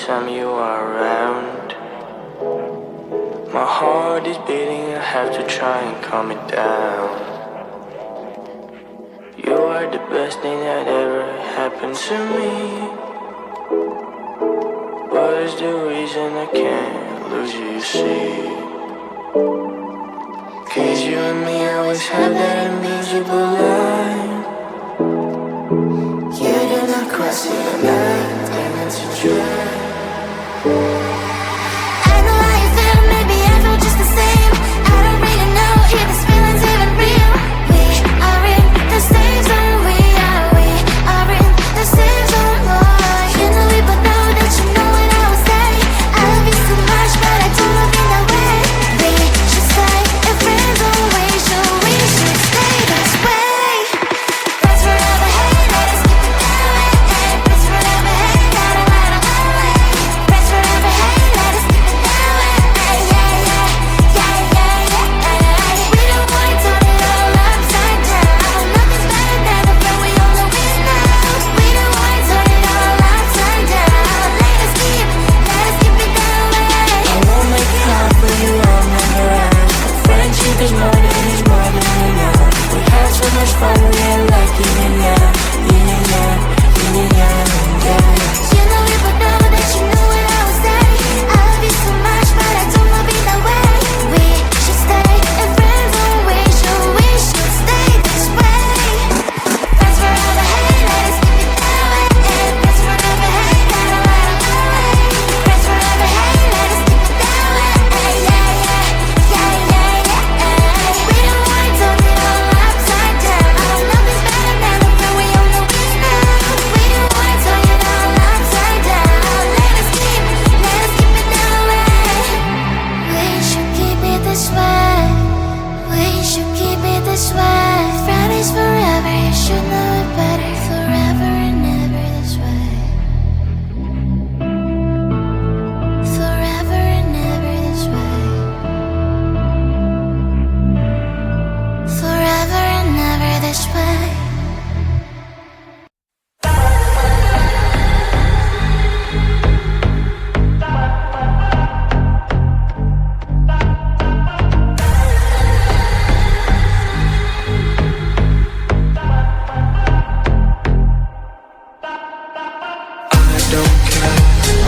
time you are around. My heart is beating, I have to try and calm it down. You are the best thing that ever happened to me. What is the reason I can't lose you, you see? Cause you and me always have that invisible line. You do not cross it at night, and it's a dream. I know how you feel, maybe I feel just the same. I don't really know if this feeling's even real. We are in the same zone, we are in the same zone, boy. You know we both know that you know what I would say. I love you so much, but I don't love you that way. We should stay in friends always, so we should stay this way. Friends forever, hey, let us keep it that way. Friends forever, hey, gotta ride on my way. Friends forever, hey, let us keep it that way. Yeah, yeah, yeah, yeah, yeah. We don't want to turn it all upside down. Nothing's better than the friend we all know is now. We don't want to turn it all upside down. Let us keep it that way. I won't make it hard for you, I'll never ask. Friendship is more than enough. We had so much fun, we ain't like yin and yang, yin and yang, yin and yang, yeah. You know we both know that you know what I would say. I love you so much, but I don't love you that way. We should stay in friends always, so we should stay this way. Friends forever, hey, let us keep it that way. Friends forever, hey, gotta ride on my way. Friends forever, hey, let us keep it that way. Yeah, yeah, yeah, yeah, yeah. We don't want to turn it all upside down. Nothing's better than the friend we all know is now. We don't want to turn it all upside down. Let us keep it that way. We should keep it this way. We should keep it this way. Fridays forever, you should know it better. Forever and ever this way. Forever and ever this way. Forever and ever this way. I don't care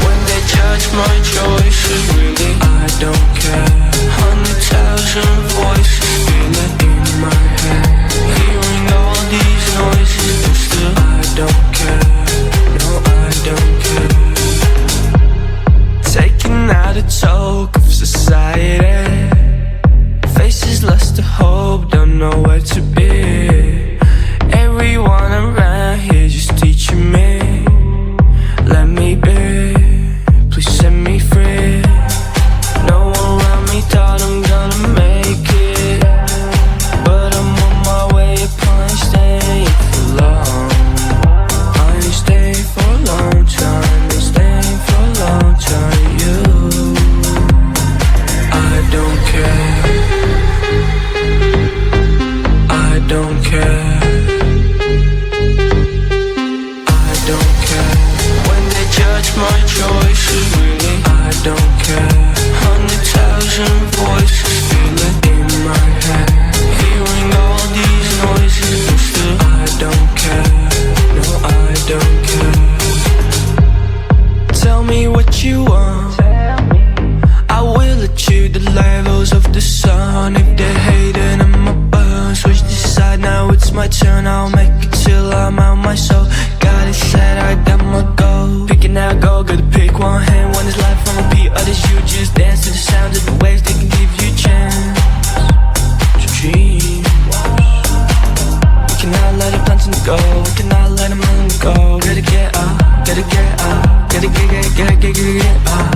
when they judge my choices, really. I don't care. 100,000 voices spinning in my head, hearing all these noises, but still I don't care. No, I don't care. Taking out a toke of society. Faces lost to hope, don't know where to be. Everyone around here just teaching me. Let me be, please set me free. No one around me thought I'm gonna make it, but I'm on my way up, I ain't staying for long. I ain't staying for a long time, ain't staying for a long time. You, I don't care. I don't care. I don't care when they judge my choices, really. I don't care. 100,000 voices feeling in my head, hearing all these noises, but still I don't care. No, I don't care. Tell me what you want, I will achieve the levels of the sun. If they're hating, I'm a burn. Switch the side, now it's my turn. I'll make it till I'm out my soul. Got it set, I got my goal. Picking out gold, gotta pick one hand. One is life on repeat, others you just dance to the sound of the waves. They can give you a chance to dream. We cannot let it plunge and go. We cannot let them let go. Gotta get up, gotta get up, gotta get up.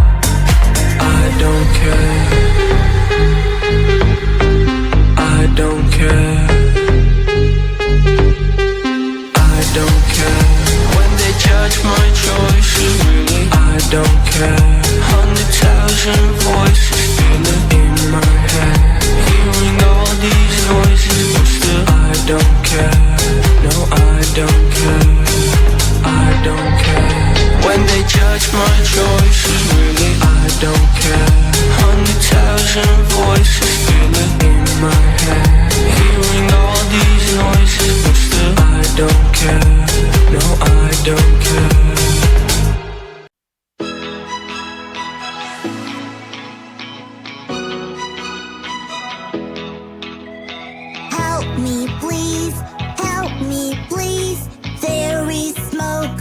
I don't care. I don't care. me please, help me please. There is smoke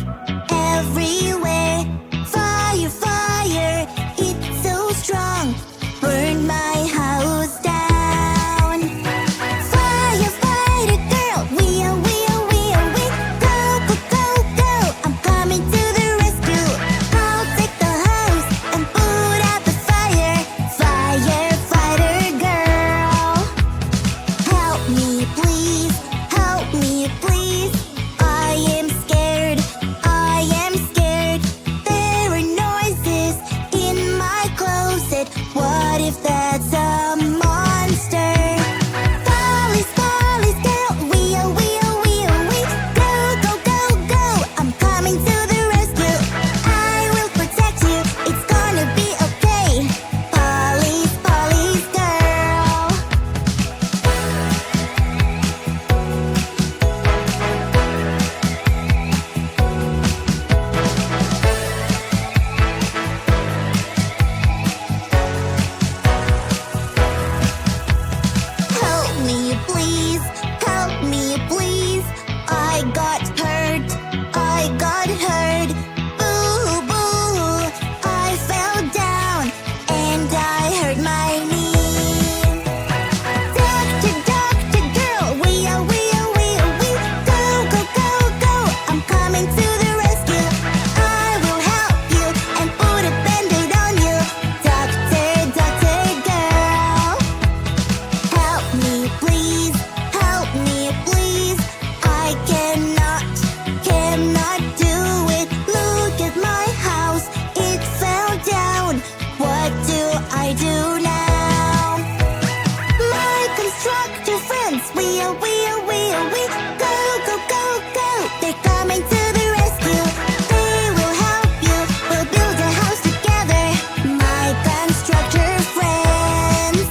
everywhere. Fire, fire, it's so strong. Burn my house down. Firefighter girl, we are. Go, go, go, go, I'm coming to the rescue. I'll take the hose and put out the fire. Firefighter girl, help me please, help me please. I am scared, I am scared. There are noises in my closet. What if that's a monster? Police, police girl, we are. Go, go, go, go, I'm coming to the rescue. I will protect you, it's gonna be okay. Police, police girl. Help me please, help me please. I got hurt, I got hurt. Boo, boo, I fell down and I hurt my knee. Doctor, doctor girl, we are. Go, go, go, go, I'm coming to the rescue. I will help you and put a band-aid on you. Doctor, doctor girl, help me please, help me please. I cannot do it. Look at my house, it fell down. What do I do now? My constructor friends, we are. Go, go, go, go, they're coming to the rescue. They will help you, we'll build a house together. My constructor friends.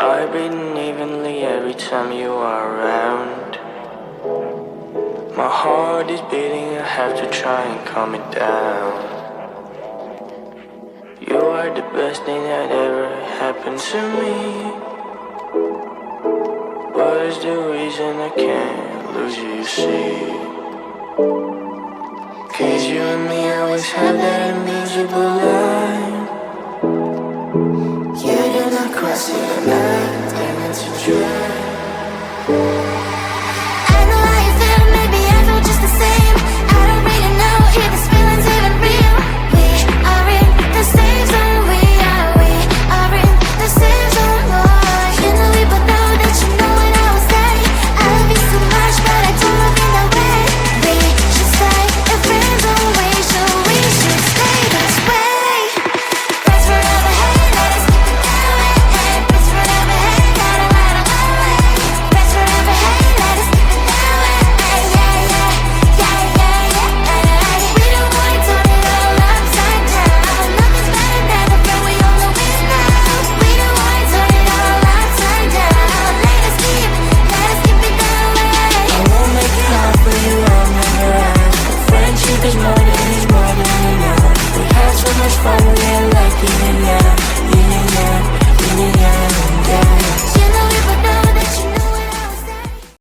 I breathe evenly every time you are around. My heart is beating, I have to try and calm it down. You are the best thing that ever happened to me. What is the reason I can't lose you, you see? Cause you and me always have that invisible line. You do not cross it at night, and it's a drag.